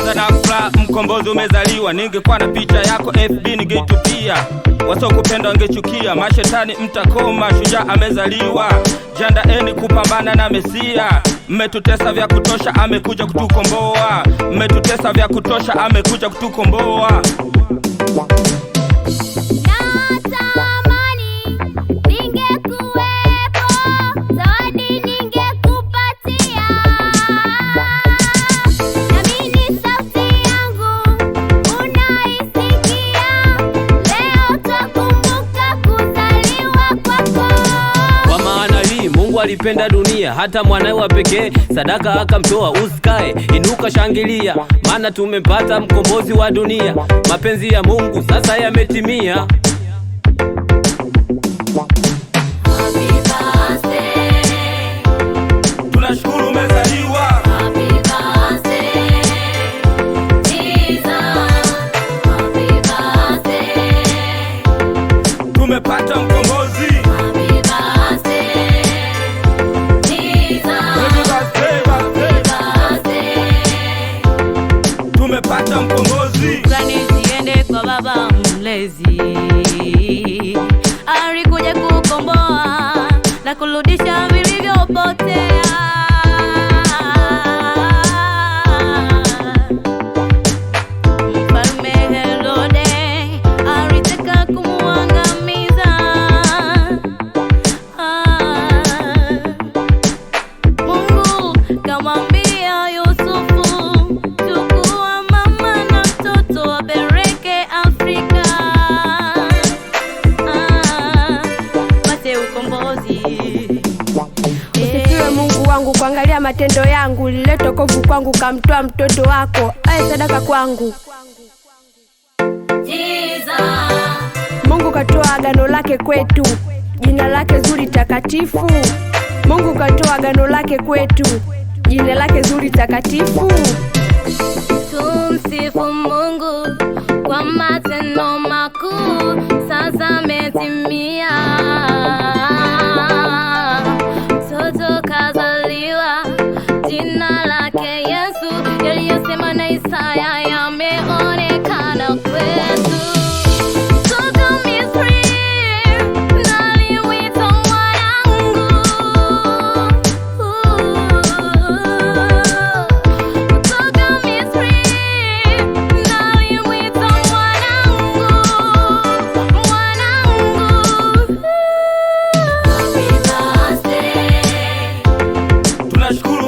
kwanza na furaha mkombozi umezaliwa. Ningekuwa na picha yako FB ningeitupia. Wasokupenda wangechukia, mashetani mtakoma, shujaa amezaliwa. Jiandaeni kupambana na Mesia. Mmetutesa vya kutosha, amekuja kutukomboa. Mmetutesa vya kutosha, amekuja kutukomboa. Mungu alipenda dunia hata mwanae wa pekee sadaka akamtoa. Usikae, inuka, shangilia, maana tumepata mkombozi wa dunia. Mapenzi ya Mungu sasa yametimia. Tunashukuru umezaliwa. Happy birthday Jesus. Happy birthday. Tumepata mkombozi. Tumepata mkombozi. Shukrani ziende kwa Baba Mlezi, alikuja kukomboa na kurudisha vilivyopotea. Mfalme Herode alitaka kumuangamiza. Mungu kamwambia Yusufu, chukua mama na mtoto wapeleke Afrika. Pate ukombozi. Usifiwe Mungu wangu, kuangalia matendo yangu. Lileta wokovu kwangu, kamtoa mtoto wako awe sadaka kwangu. Jesus. Mungu katoa agano lake kwetu, jina lake zuri takatifu. Mungu katoa agano lake kwetu, jina lake zuri takatifu. Tumsifu Mungu kwa matendo makuu, sasa ametimia. Mtoto kazaliwa, jina lake Yesu, yaliyosema na Isaya yameonekana kwetu. Toka Misri naliwita mwanangu. Toka Misri naliwita mwanangu, mwanangu. Happy birthday. Tunashukuru